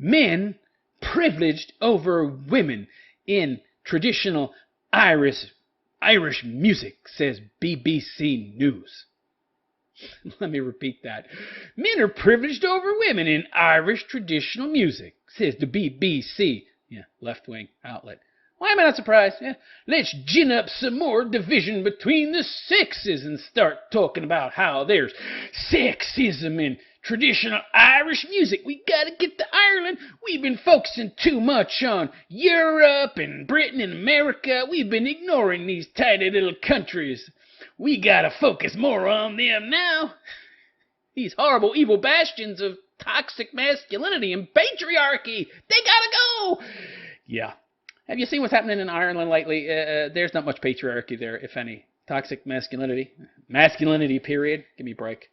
Men privileged over women in traditional Irish music, says BBC News. Let me repeat that. Men are privileged over women in Irish traditional music, says the BBC. Yeah, left-wing outlet. Why am I not surprised? Yeah. Let's gin up some more division between the sexes and start talking about how there's sexism in traditional Irish music. We gotta get to Ireland. We've been focusing too much on Europe and Britain and America. We've been ignoring these tiny little countries. We gotta focus more on them now. These horrible, evil bastions of toxic masculinity and patriarchy. They gotta go. Yeah. Have you seen what's happening in Ireland lately? There's not much patriarchy there, if any. Toxic masculinity. Masculinity, period. Give me a break.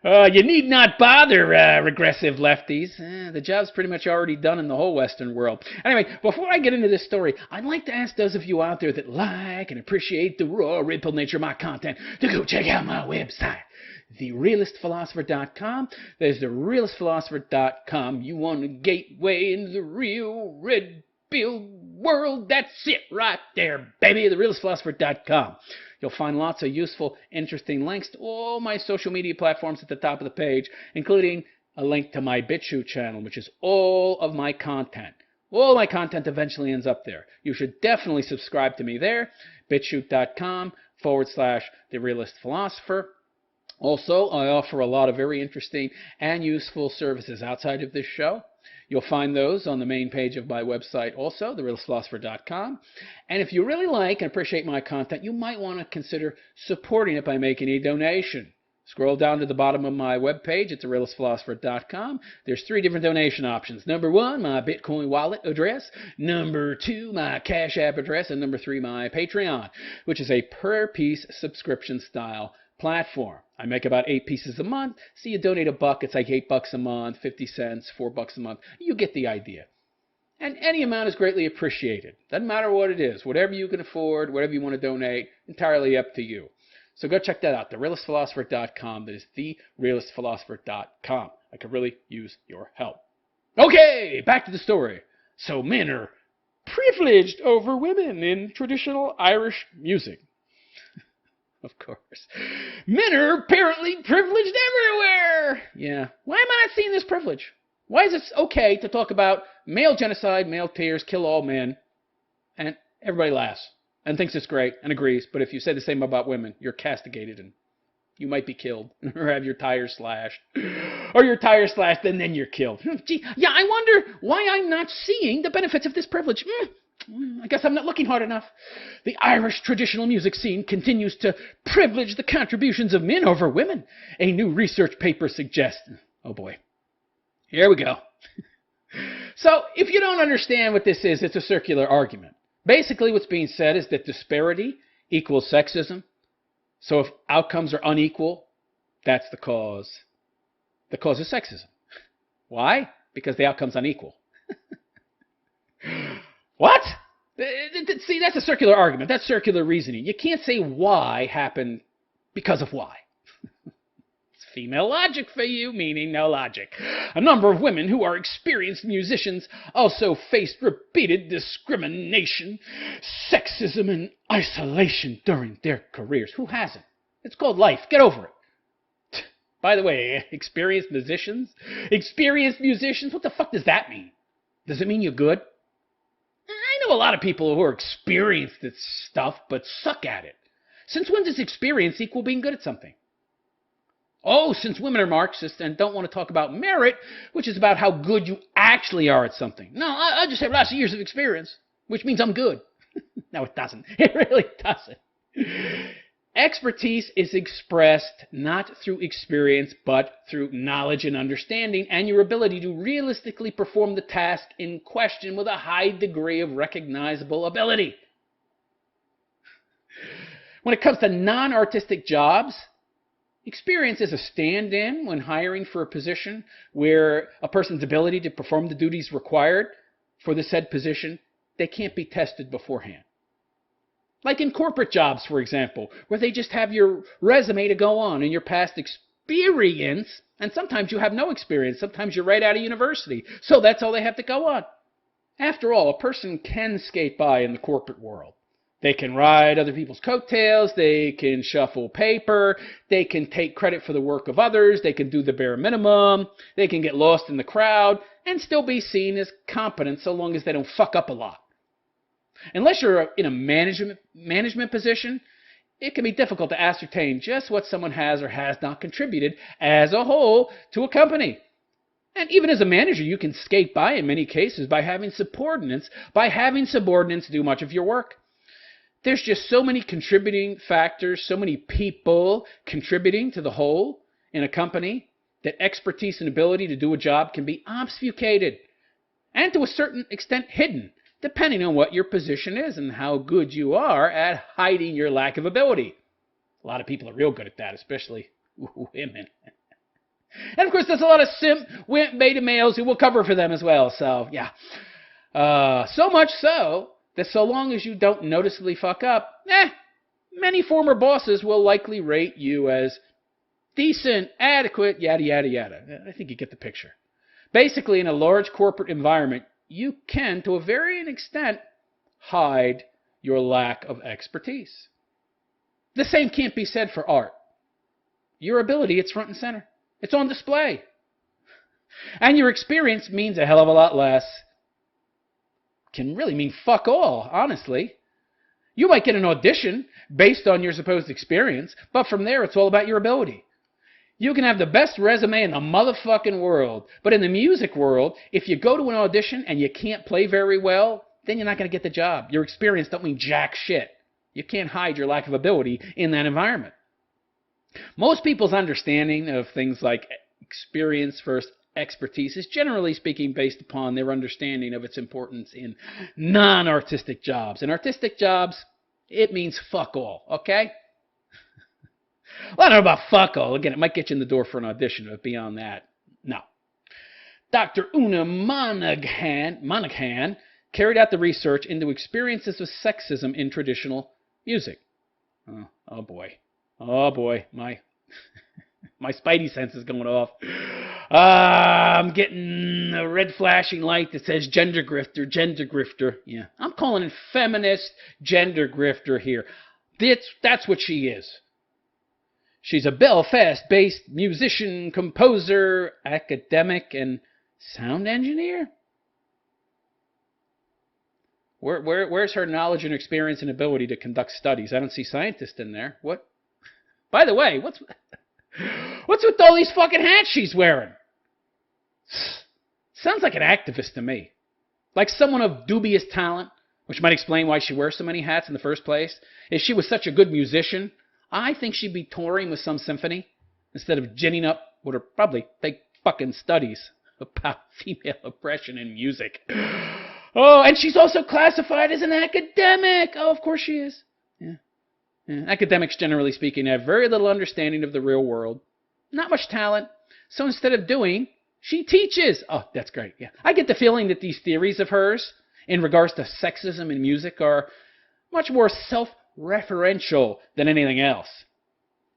You need not bother, regressive lefties. The job's pretty much already done in the whole Western world. Anyway, before I get into this story, I'd like to ask those of you out there that like and appreciate the raw, red-pill nature of my content to go check out my website, therealistphilosopher.com. There's therealistphilosopher.com. You want a gateway into the real red-pill world? That's it right there, baby, therealistphilosopher.com. You'll find lots of useful, interesting links to all my social media platforms at the top of the page, including a link to my BitChute channel, which is all of my content. All my content eventually ends up there. You should definitely subscribe to me there, bitchute.com/therealistphilosopher. Also, I offer a lot of very interesting and useful services outside of this show. You'll find those on the main page of my website also, therealistphilosopher.com. And if you really like and appreciate my content, you might want to consider supporting it by making a donation. Scroll down to the bottom of my webpage at therealistphilosopher.com. There's 3 different donation options. Number 1, my Bitcoin wallet address. Number 2, my Cash App address. And number 3, my Patreon, which is a per-piece subscription style platform. I make about 8 pieces a month. So you donate $1, it's like $8 a month, 50 cents, $4 a month. You get the idea. And any amount is greatly appreciated. Doesn't matter what it is. Whatever you can afford, whatever you want to donate, entirely up to you. So go check that out, therealistphilosopher.com. That is therealistphilosopher.com. I could really use your help. Okay, back to the story. So men are privileged over women in traditional Irish music. Of course. Men are apparently privileged everywhere. Yeah. Why am I not seeing this privilege? Why is it okay to talk about male genocide, male tears, kill all men, and everybody laughs and thinks it's great and agrees, but if you say the same about women, you're castigated and you might be killed or have your tires slashed. Or your tires slashed and then you're killed. Gee, yeah, I wonder why I'm not seeing the benefits of this privilege. I guess I'm not looking hard enough. The Irish traditional music scene continues to privilege the contributions of men over women, a new research paper suggests. Oh boy. Here we go. So, if you don't understand what this is, it's a circular argument. Basically, what's being said is that disparity equals sexism. So if outcomes are unequal, that's the cause. The cause is sexism. Why? Because the outcome's unequal. What? See, that's a circular argument. That's circular reasoning. You can't say why happened because of why. It's female logic for you, meaning no logic. A number of women who are experienced musicians also faced repeated discrimination, sexism, and isolation during their careers. Who hasn't? It's called life. Get over it. By the way, experienced musicians? Experienced musicians? What the fuck does that mean? Does it mean you're good? I know a lot of people who are experienced at stuff, but suck at it. Since when does experience equal being good at something? Oh, since women are Marxists and don't want to talk about merit, which is about how good you actually are at something. No, I just have lots of years of experience, which means I'm good. No, it doesn't. It really doesn't. Expertise is expressed not through experience, but through knowledge and understanding, and your ability to realistically perform the task in question with a high degree of recognizable ability. When it comes to non-artistic jobs, experience is a stand-in when hiring for a position where a person's ability to perform the duties required for the said position, they can't be tested beforehand. Like in corporate jobs, for example, where they just have your resume to go on and your past experience, and sometimes you have no experience. Sometimes you're right out of university, so that's all they have to go on. After all, a person can skate by in the corporate world. They can ride other people's coattails, they can shuffle paper, they can take credit for the work of others, they can do the bare minimum, they can get lost in the crowd, and still be seen as competent so long as they don't fuck up a lot. Unless you're in a management position, it can be difficult to ascertain just what someone has or has not contributed as a whole to a company. And even as a manager, you can skate by in many cases by having subordinates do much of your work. There's just so many contributing factors, so many people contributing to the whole in a company that expertise and ability to do a job can be obfuscated and to a certain extent hidden, depending on what your position is and how good you are at hiding your lack of ability. A lot of people are real good at that, especially women. And of course, there's a lot of simp, wimp, beta males who will cover for them as well. So, yeah. So much so that so long as you don't noticeably fuck up, many former bosses will likely rate you as decent, adequate, yada, yada, yada. I think you get the picture. Basically, in a large corporate environment, you can, to a varying extent, hide your lack of expertise. The same can't be said for art. Your ability, it's front and center. It's on display. And your experience means a hell of a lot less. Can really mean fuck all, honestly. You might get an audition based on your supposed experience, but from there it's all about your ability. You can have the best resume in the motherfucking world, but in the music world, if you go to an audition and you can't play very well, then you're not going to get the job. Your experience don't mean jack shit. You can't hide your lack of ability in that environment. Most people's understanding of things like experience versus expertise is generally speaking based upon their understanding of its importance in non-artistic jobs. In artistic jobs, it means fuck all, okay? Well, I don't know about fuck all. Again, it might get you in the door for an audition, but beyond that, no. Dr. Una Monaghan carried out the research into experiences of sexism in traditional music. Oh boy. Oh boy, my spidey sense is going off. I'm getting a red flashing light that says gender grifter. Yeah, I'm calling it feminist gender grifter here. That's what she is. She's a Belfast-based musician, composer, academic, and sound engineer. Where's her knowledge and experience and ability to conduct studies? I don't see scientist in there. What? By the way, what's with all these fucking hats she's wearing? Sounds like an activist to me. Like someone of dubious talent, which might explain why she wears so many hats in the first place. If she was such a good musician, I think she'd be touring with some symphony instead of ginning up with her probably fake fucking studies about female oppression in music. Oh, and she's also classified as an academic. Oh, of course she is. Yeah. Academics, generally speaking, have very little understanding of the real world. Not much talent. So instead of doing, she teaches. Oh, that's great. Yeah. I get the feeling that these theories of hers in regards to sexism in music are much more self-referential than anything else.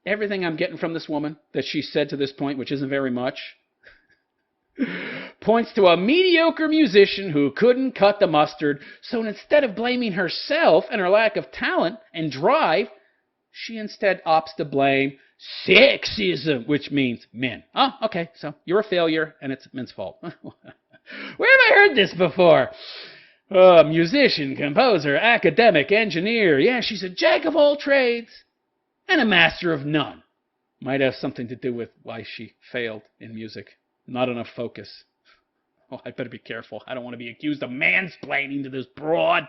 Everything I'm getting from this woman that she said to this point, which isn't very much, points to a mediocre musician who couldn't cut the mustard. So instead of blaming herself and her lack of talent and drive, she instead opts to blame sexism, which means men. Oh, okay, so you're a failure and it's men's fault. Where have I heard this before? Musician, composer, academic, engineer. Yeah, she's a jack of all trades and a master of none. Might have something to do with why she failed in music. Not enough focus. Oh, I better be careful. I don't want to be accused of mansplaining to this broad.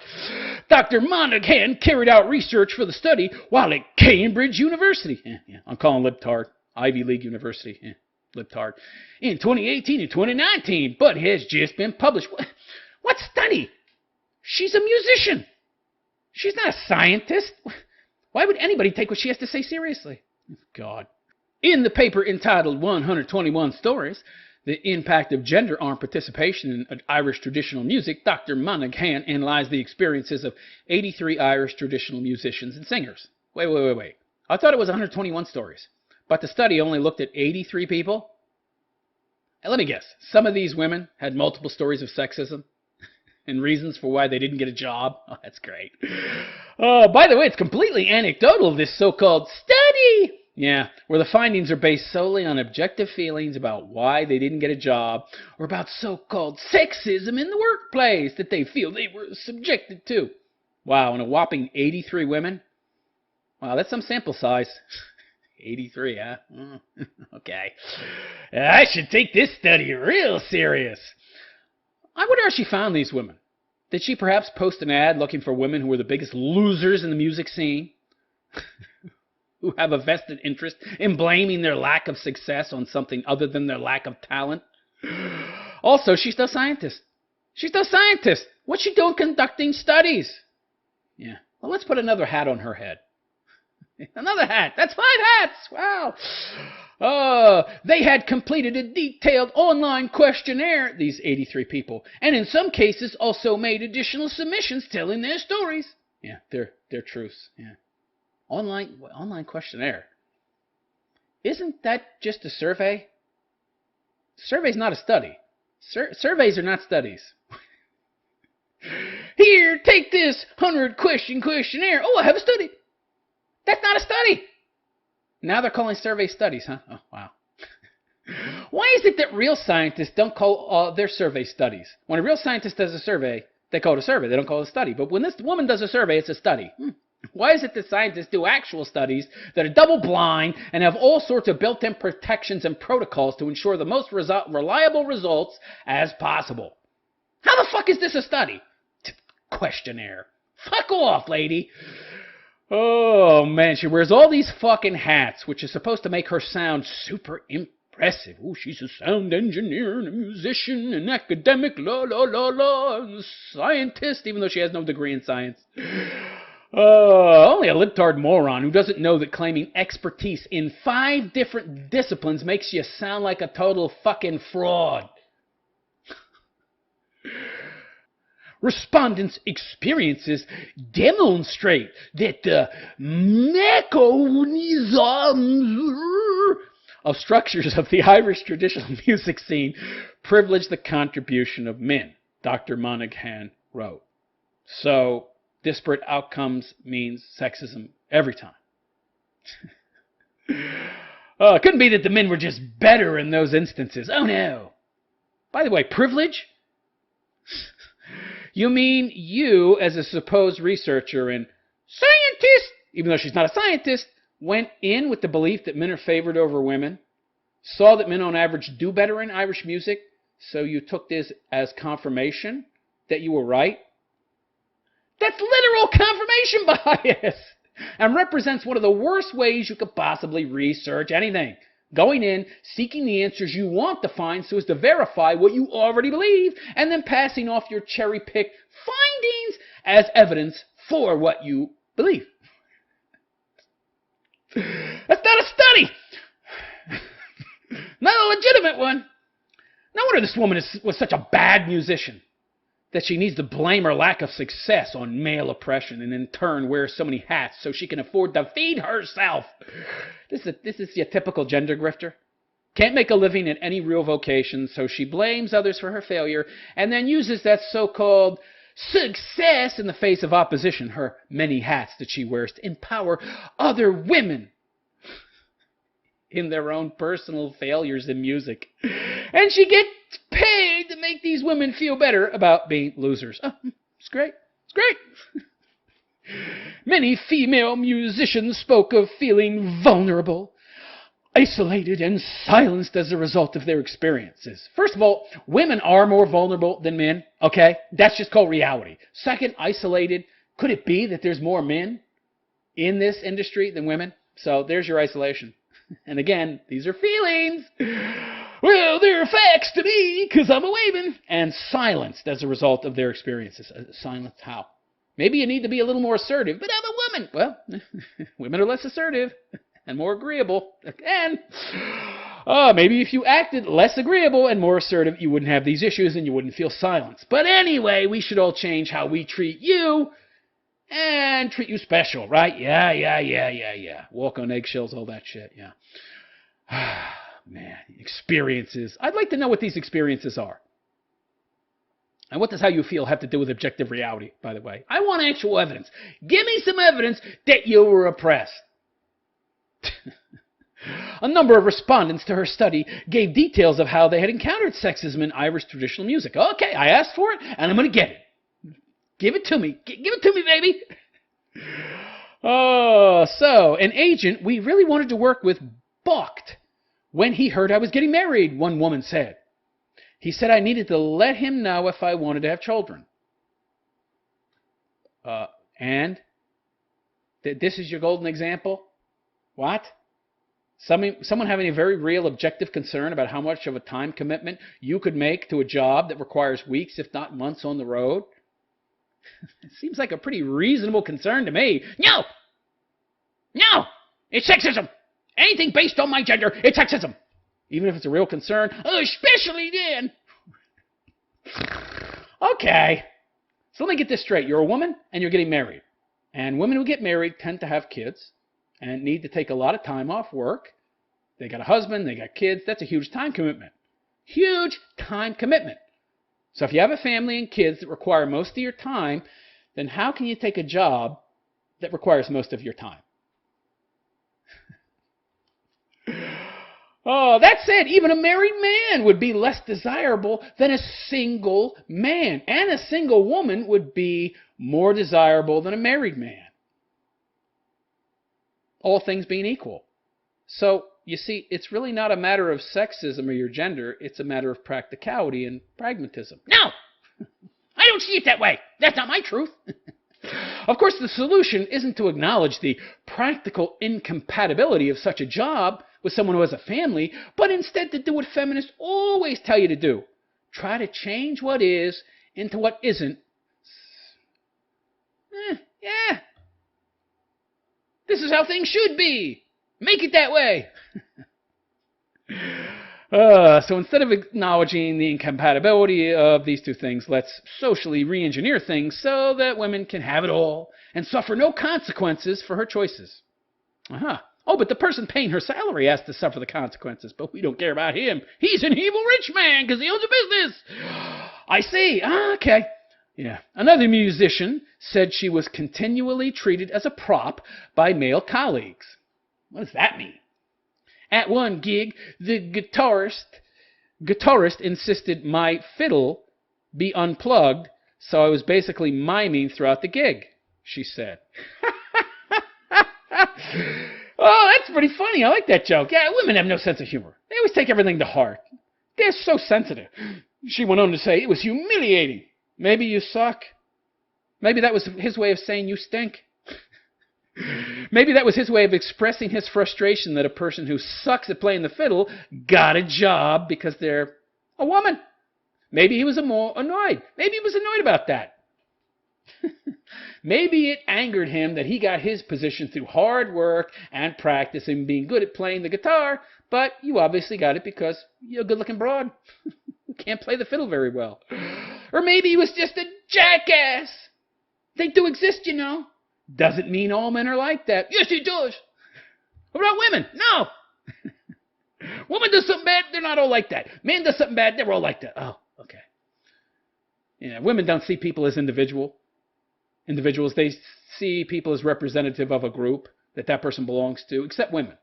Dr. Monaghan carried out research for the study while at Cambridge University. I'm calling libtard. Ivy League University. Libtard. In 2018 and 2019, but has just been published. What study? She's a musician. She's not a scientist. Why would anybody take what she has to say seriously? God. In the paper entitled 121 Stories, The Impact of Gender on Participation in Irish Traditional Music, Dr. Monaghan analyzed the experiences of 83 Irish traditional musicians and singers. Wait. I thought it was 121 stories. But the study only looked at 83 people. And let me guess, some of these women had multiple stories of sexism and reasons for why they didn't get a job. Oh, that's great. By the way, it's completely anecdotal, this so-called study. Yeah, where the findings are based solely on objective feelings about why they didn't get a job or about so-called sexism in the workplace that they feel they were subjected to. Wow, and a whopping 83 women? Wow, that's some sample size. 83, huh? Okay. I should take this study real serious. I wonder how she found these women. Did she perhaps post an ad looking for women who were the biggest losers in the music scene? Who have a vested interest in blaming their lack of success on something other than their lack of talent? Also, she's no scientist. She's no scientist. What's she doing conducting studies? Yeah. Well, let's put another hat on her head. Another hat. That's 5 hats. Wow. They had completed a detailed online questionnaire, these 83 people, and in some cases also made additional submissions telling their stories. Yeah, their truths. Yeah. Online questionnaire. Isn't that just a survey? Survey's not a study. Surveys are not studies. Here, take this 100-question questionnaire. Oh, I have a study. That's not a study. Now they're calling survey studies, huh? Oh, wow. Why is it that real scientists don't call their survey studies? When a real scientist does a survey, they call it a survey. They don't call it a study. But when this woman does a survey, it's a study. Why is it that scientists do actual studies that are double-blind and have all sorts of built-in protections and protocols to ensure the most reliable results as possible? How the fuck is this a study? Questionnaire. Fuck off, lady. Oh, man, she wears all these fucking hats, which is supposed to make her sound super impressive. Oh, she's a sound engineer and a musician and academic, and a scientist, even though she has no degree in science. Only a libtard moron who doesn't know that claiming expertise in 5 different disciplines makes you sound like a total fucking fraud. Respondents' experiences demonstrate that the mechanisms of structures of the Irish traditional music scene privilege the contribution of men, Dr. Monaghan wrote. So, disparate outcomes means sexism every time. It couldn't be that the men were just better in those instances. Oh, no. By the way, privilege? You mean you, as a supposed researcher and scientist, even though she's not a scientist, went in with the belief that men are favored over women, saw that men on average do better in Irish music, so you took this as confirmation that you were right? That's literal confirmation bias and represents one of the worst ways you could possibly research anything. Going in, seeking the answers you want to find so as to verify what you already believe, and then passing off your cherry-picked findings as evidence for what you believe. That's not a study. Not a legitimate one. No wonder this woman was such a bad musician that she needs to blame her lack of success on male oppression and in turn wears so many hats so she can afford to feed herself. This is your typical gender grifter. Can't make a living in any real vocation, so she blames others for her failure and then uses that so-called success in the face of opposition, her many hats that she wears, to empower other women in their own personal failures in music. And she gets paid to make these women feel better about being losers. Oh, it's great. It's great. Many female musicians spoke of feeling vulnerable, isolated, and silenced as a result of their experiences. First of all, women are more vulnerable than men, okay? That's just called reality. Second, isolated. Could it be that there's more men in this industry than women? So there's your isolation. And again, these are feelings. Well, they're facts to me because I'm a woman. And silenced as a result of their experiences. Silenced how? Maybe you need to be a little more assertive, but I'm a woman. Well, women are less assertive and more agreeable. And maybe if you acted less agreeable and more assertive, you wouldn't have these issues and you wouldn't feel silenced. But anyway, we should all change how we treat you and treat you special, right? Yeah. Walk on eggshells, all that shit, yeah. Man, experiences. I'd like to know what these experiences are. And what does how you feel have to do with objective reality, by the way? I want actual evidence. Give me some evidence that you were oppressed. A number of respondents to her study gave details of how they had encountered sexism in Irish traditional music. Okay, I asked for it, and I'm going to get it. Give it to me. Give it to me, baby. Oh, so an agent we really wanted to work with balked when he heard I was getting married, one woman said. He said I needed to let him know if I wanted to have children. And this is your golden example? What? Someone having a very real objective concern about how much of a time commitment you could make to a job that requires weeks, if not months, on the road? It seems like a pretty reasonable concern to me. No! No! It's sexism! Anything based on my gender, it's sexism! Even if it's a real concern, especially then. Okay. So let me get this straight. You're a woman and you're getting married. And women who get married tend to have kids and need to take a lot of time off work. They got a husband, they got kids. That's a huge time commitment. Huge time commitment. So if you have a family and kids that require most of your time, then how can you take a job that requires most of your time? Oh, that said, even a married man would be less desirable than a single man. And a single woman would be more desirable than a married man. All things being equal. So, you see, it's really not a matter of sexism or your gender. It's a matter of practicality and pragmatism. No! I don't see it that way. That's not my truth. Of course, the solution isn't to acknowledge the practical incompatibility of such a job with someone who has a family, but instead to do what feminists always tell you to do. Try to change what is into what isn't. Yeah. This is how things should be. Make it that way. So instead of acknowledging the incompatibility of these two things, let's socially re-engineer things so that women can have it all and suffer no consequences for her choices. Oh, but the person paying her salary has to suffer the consequences, but we don't care about him. He's an evil rich man because he owns a business. I see. Okay. Yeah. Another musician said she was continually treated as a prop by male colleagues. What does that mean? At one gig, the guitarist insisted my fiddle be unplugged, so I was basically miming throughout the gig, she said. Oh, that's pretty funny. I like that joke. Yeah, women have no sense of humor. They always take everything to heart. They're so sensitive. She went on to say, it was humiliating. Maybe you suck. Maybe that was his way of saying you stink. Maybe that was his way of expressing his frustration that a person who sucks at playing the fiddle got a job because they're a woman. Maybe he was more annoyed. Maybe he was annoyed about that. Maybe it angered him that he got his position through hard work and practice and being good at playing the guitar, but you obviously got it because you're a good-looking broad who can't play the fiddle very well. Or maybe he was just a jackass. They do exist, you know. Doesn't mean all men are like that. Yes, it does. What about women? No. Woman does something bad, they're not all like that. Man does something bad, they're all like that. Oh, okay. Yeah, women don't see people as individuals. They see people as representative of a group that person belongs to, except women.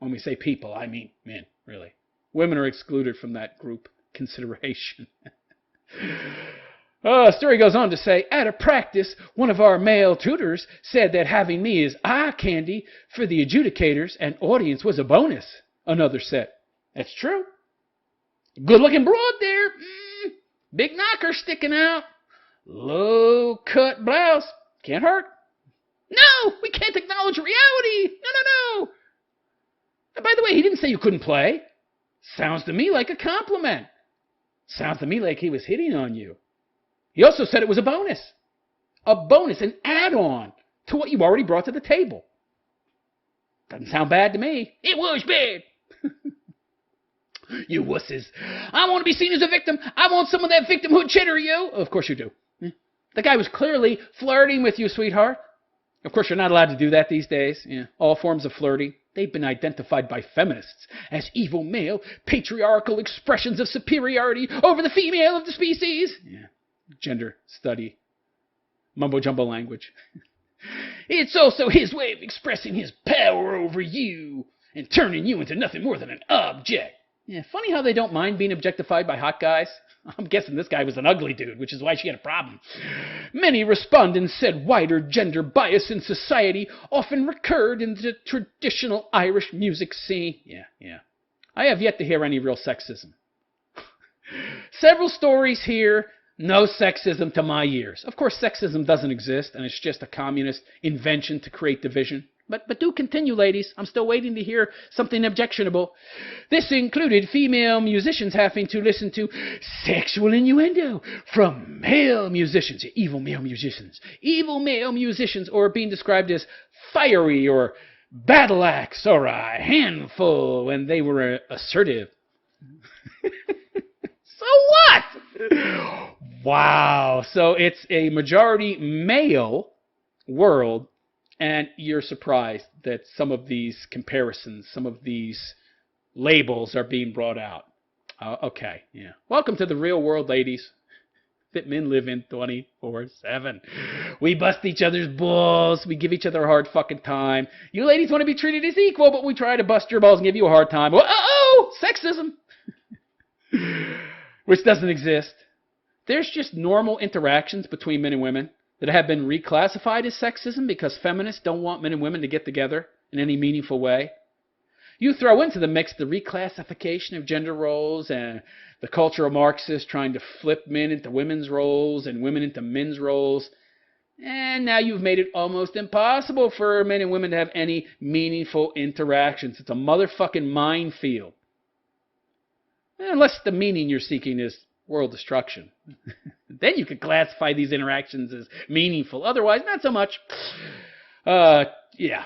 When we say people, I mean men, really. Women are excluded from that group consideration. Story goes on to say, at a practice, one of our male tutors said that having me as eye candy for the adjudicators and audience was a bonus, another said. That's true. Good-looking broad there. Big knocker sticking out. Low-cut blouse. Can't hurt. No, we can't acknowledge reality. No. And by the way, he didn't say you couldn't play. Sounds to me like a compliment. Sounds to me like he was hitting on you. He also said it was a bonus. A bonus, an add-on to what you already brought to the table. Doesn't sound bad to me. It was bad. You wusses. I want to be seen as a victim. I want some of that victimhood cheddar, you. Of course you do. The guy was clearly flirting with you, sweetheart. Of course, you're not allowed to do that these days. Yeah. All forms of flirting. They've been identified by feminists as evil male, patriarchal expressions of superiority over the female of the species. Yeah, gender study. Mumbo-jumbo language. It's also his way of expressing his power over you and turning you into nothing more than an object. Yeah, funny how they don't mind being objectified by hot guys. I'm guessing this guy was an ugly dude, which is why she had a problem. Many respondents said wider gender bias in society often recurred in the traditional Irish music scene. Yeah. I have yet to hear any real sexism. Several stories here. No sexism to my ears. Of course, sexism doesn't exist, and it's just a communist invention to create division. But do continue, ladies. I'm still waiting to hear something objectionable. This included female musicians having to listen to sexual innuendo from male musicians. Evil male musicians. Evil male musicians, or being described as fiery or battle axe or a handful when they were assertive. So what? Wow. So it's a majority male world, and you're surprised that some of these comparisons, some of these labels are being brought out. Okay, yeah. Welcome to the real world, ladies, that men live in 24/7. We bust each other's balls. We give each other a hard fucking time. You ladies want to be treated as equal, but we try to bust your balls and give you a hard time. Oh, sexism. Which doesn't exist. There's just normal interactions between men and women that have been reclassified as sexism because feminists don't want men and women to get together in any meaningful way. You throw into the mix the reclassification of gender roles and the cultural Marxists trying to flip men into women's roles and women into men's roles, and now you've made it almost impossible for men and women to have any meaningful interactions. It's a motherfucking minefield. Unless the meaning you're seeking is world destruction. Then you could classify these interactions as meaningful. Otherwise, not so much. Yeah.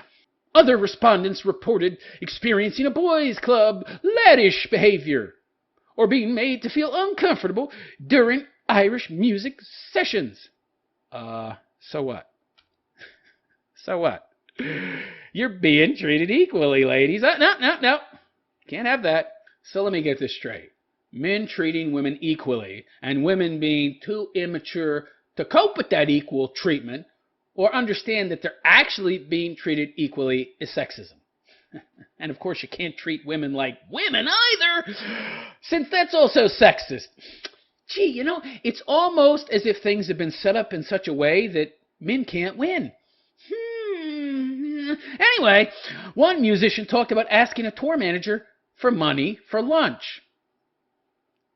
Other respondents reported experiencing a boys' club laddish behavior or being made to feel uncomfortable during Irish music sessions. So what? So what? You're being treated equally, ladies. No. Can't have that. So let me get this straight. Men treating women equally and women being too immature to cope with that equal treatment or understand that they're actually being treated equally is sexism. And of course you can't treat women like women either, since that's also sexist. Gee, it's almost as if things have been set up in such a way that men can't win. Anyway, one musician talked about asking a tour manager for money for lunch.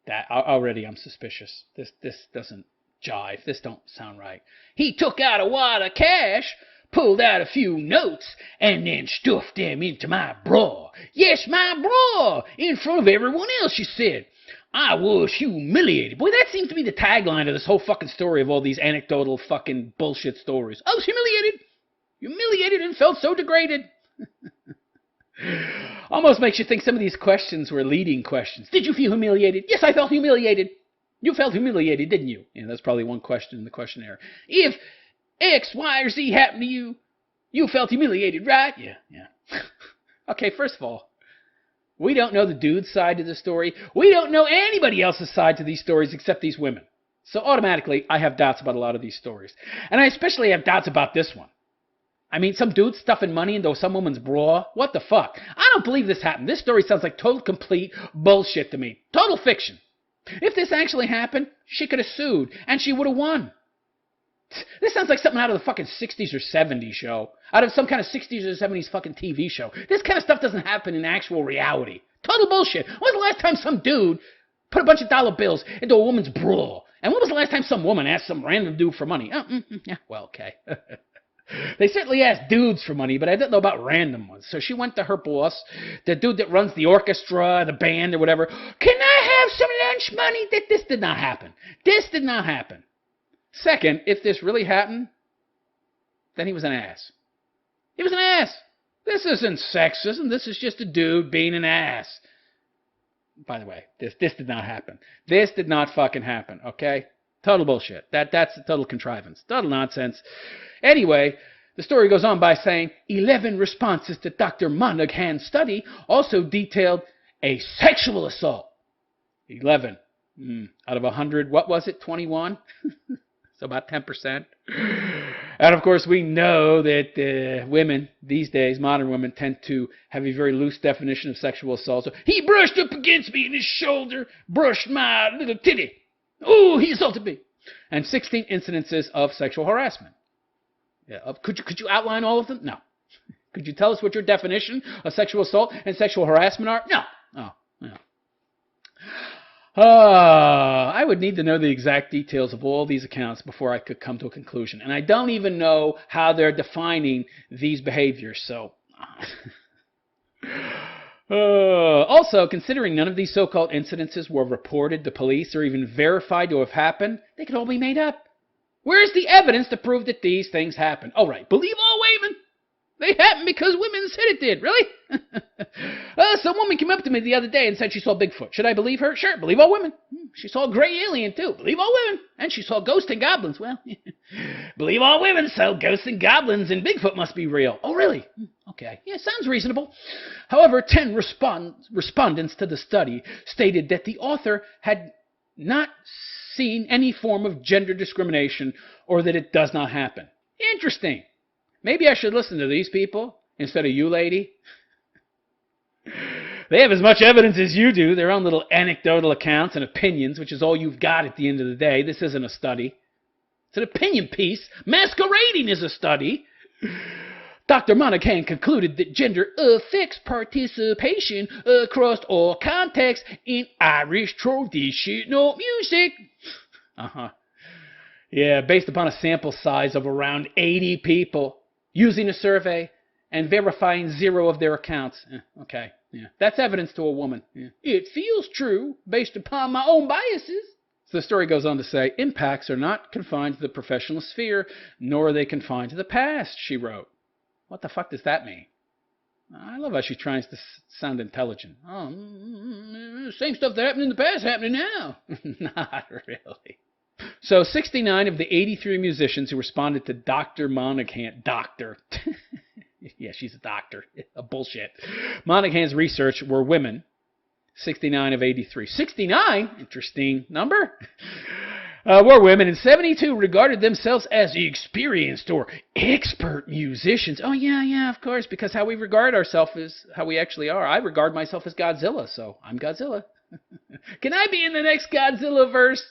That already I'm suspicious. This doesn't jive. This don't sound right. He took out a wad of cash, pulled out a few notes, and then stuffed them into my bra. Yes, my bra! In front of everyone else, she said. I was humiliated. Boy, that seems to be the tagline of this whole fucking story of all these anecdotal fucking bullshit stories. I was humiliated. Humiliated and felt so degraded. Almost makes you think some of these questions were leading questions. Did you feel humiliated? Yes, I felt humiliated. You felt humiliated, didn't you? Yeah, that's probably one question in the questionnaire. If X, Y, or Z happened to you, you felt humiliated, right? Yeah. Okay, first of all, we don't know the dude's side to the story. We don't know anybody else's side to these stories except these women. So automatically, I have doubts about a lot of these stories. And I especially have doubts about this one. I mean, some dude stuffing money into some woman's bra? What the fuck? I don't believe this happened. This story sounds like total complete bullshit to me. Total fiction. If this actually happened, she could have sued, and she would have won. This sounds like something out of the fucking 60s or 70s show. Out of some kind of 60s or 70s fucking TV show. This kind of stuff doesn't happen in actual reality. Total bullshit. When was the last time some dude put a bunch of dollar bills into a woman's bra? And when was the last time some woman asked some random dude for money? Yeah, well, okay. They certainly asked dudes for money, but I didn't know about random ones. So she went to her boss, the dude that runs the orchestra, the band, or whatever. Can I have some lunch money? This did not happen. This did not happen. Second, if this really happened, then he was an ass. He was an ass. This isn't sexism. This is just a dude being an ass. By the way, this did not happen. This did not fucking happen, okay? Total bullshit. That's a total contrivance. Total nonsense. Anyway, The story goes on by saying 11 responses to Dr. Monaghan's study also detailed a sexual assault. 11 out of 100, what was it, 21? So about 10%. And of course, we know that women these days, modern women, tend to have a very loose definition of sexual assault. So, he brushed up against me and his shoulder brushed my little titty. Ooh, he assaulted me. And 16 incidences of sexual harassment. Yeah, could you outline all of them? No. Could you tell us what your definition of sexual assault and sexual harassment are? No. Oh, no. I would need to know the exact details of all these accounts before I could come to a conclusion. And I don't even know how they're defining these behaviors. So, also, considering none of these so-called incidences were reported to police or even verified to have happened, they could all be made up. Where's the evidence to prove that these things happened? Oh, right. Believe all women. They happened because women said it did. Really? Some woman came up to me the other day and said she saw Bigfoot. Should I believe her? Sure. Believe all women. She saw a gray alien, too. Believe all women. And she saw ghosts and goblins. Well, believe all women, so ghosts and goblins and Bigfoot must be real. Oh, really? Okay. Yeah, sounds reasonable. However, 10 respondents to the study stated that the author had not seen any form of gender discrimination or that it does not happen. Interesting. Maybe I should listen to these people instead of you, lady. They have as much evidence as you do, their own little anecdotal accounts and opinions, which is all you've got at the end of the day. This isn't a study. It's an opinion piece masquerading as a study. Dr. Monaghan concluded that gender affects participation across all contexts in Irish traditional music. Yeah, based upon a sample size of around 80 people, using a survey and verifying 0 of their accounts. Okay, yeah, that's evidence to a woman. Yeah. It feels true based upon my own biases. So the story goes on to say, impacts are not confined to the professional sphere, nor are they confined to the past, she wrote. What the fuck does that mean? I love how she tries to sound intelligent. Oh, same stuff that happened in the past happening now. Not really. So 69 of the 83 musicians who responded to Dr. Monaghan, yeah, she's a doctor, bullshit. Monaghan's research were women, 69 of 83. 69? Interesting number. Were women, and 72 regarded themselves as experienced or expert musicians. Oh, yeah, of course, because how we regard ourselves is how we actually are. I regard myself as Godzilla, so I'm Godzilla. Can I be in the next Godzilla verse?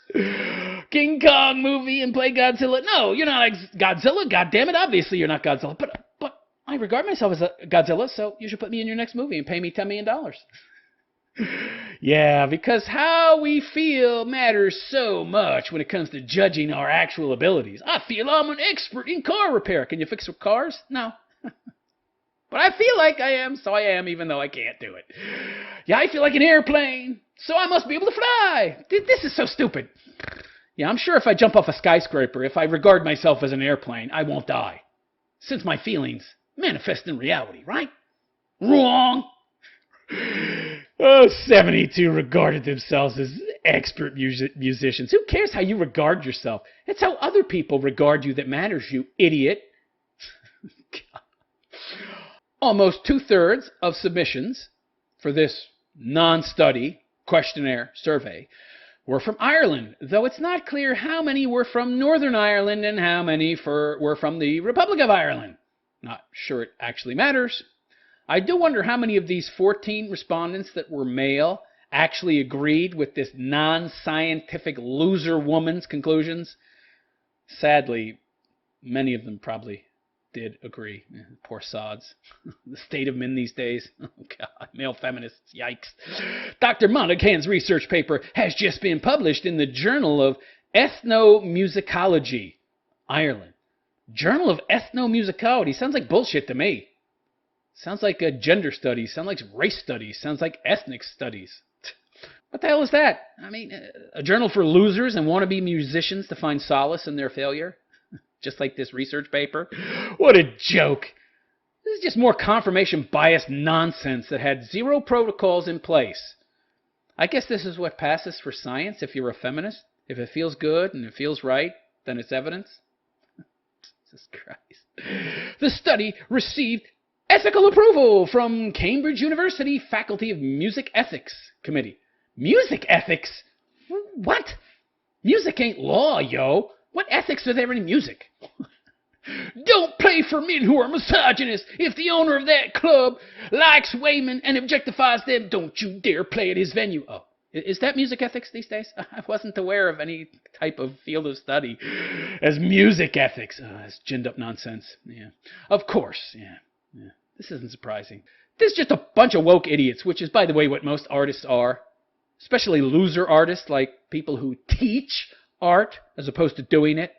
King Kong movie and play Godzilla? No, you're not Godzilla. God damn it, obviously you're not Godzilla. But I regard myself as a Godzilla, so you should put me in your next movie and pay me $10 million. Yeah, because how we feel matters so much when it comes to judging our actual abilities. I feel I'm an expert in car repair. Can you fix cars? No. But I feel like I am, so I am, even though I can't do it. Yeah, I feel like an airplane, so I must be able to fly. This is so stupid. Yeah, I'm sure if I jump off a skyscraper, if I regard myself as an airplane, I won't die. Since my feelings manifest in reality, right? Wrong. 72 regarded themselves as expert musicians. Who cares how you regard yourself? It's how other people regard you that matters, you idiot. Almost 2/3 of submissions for this non-study questionnaire survey were from Ireland, though it's not clear how many were from Northern Ireland and how many were from the Republic of Ireland. Not sure it actually matters. I do wonder how many of these 14 respondents that were male actually agreed with this non-scientific loser woman's conclusions. Sadly, many of them probably did agree. Poor sods. The state of men these days. Oh, God. Male feminists. Yikes. Dr. Monaghan's research paper has just been published in the Journal of Ethnomusicology, Ireland. Journal of Ethnomusicology. Sounds like bullshit to me. Sounds like gender studies. Sounds like race studies. Sounds like ethnic studies. What the hell is that? I mean, a journal for losers and wannabe musicians to find solace in their failure? Just like this research paper. What a joke. This is just more confirmation bias nonsense that had 0 protocols in place. I guess this is what passes for science if you're a feminist. If it feels good and it feels right, then it's evidence. Jesus Christ. The study received ethical approval from Cambridge University Faculty of Music Ethics Committee. Music ethics? What? Music ain't law, yo. What ethics are there in music? Don't play for men who are misogynist. If the owner of that club likes women and objectifies them, don't you dare play at his venue. Oh, is that music ethics these days? I wasn't aware of any type of field of study as music ethics. It's ginned up nonsense. Yeah, of course. Yeah. This isn't surprising. This is just a bunch of woke idiots, which is, by the way, what most artists are. Especially loser artists, like people who teach art as opposed to doing it.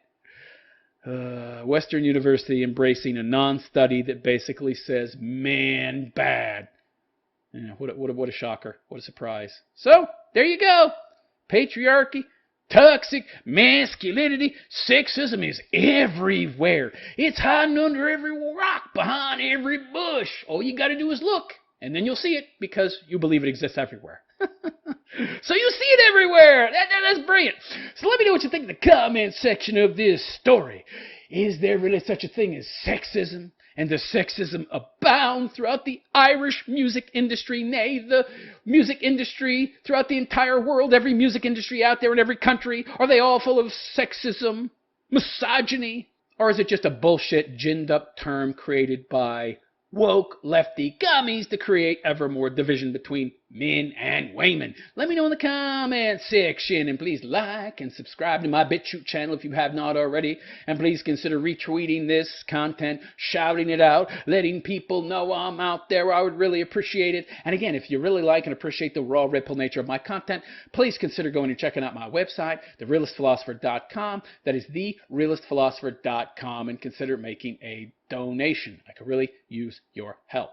Western University embracing a non-study that basically says man bad. Yeah, what a shocker. What a surprise. So, there you go. Patriarchy, toxic masculinity, sexism is everywhere. It's hiding under every rock, behind every bush. All you got to do is look, and then you'll see it because you believe it exists everywhere. So you see it everywhere. That's brilliant. So let me know what you think in the comment section of this story. Is there really such a thing as sexism? And does sexism abound throughout the Irish music industry, nay, the music industry throughout the entire world, every music industry out there in every country? Are they all full of sexism, misogyny? Or is it just a bullshit, ginned up term created by woke lefty gummies to create ever more division between men and women? Let me know in the comment section, and please like and subscribe to my BitChute channel if you have not already, and please consider retweeting this content, shouting it out, letting people know I'm out there. I would really appreciate it. And again, if you really like and appreciate the raw, red pill nature of my content, please consider going and checking out my website, therealistphilosopher.com. That is therealistphilosopher.com, and consider making a donation. I could really use your help.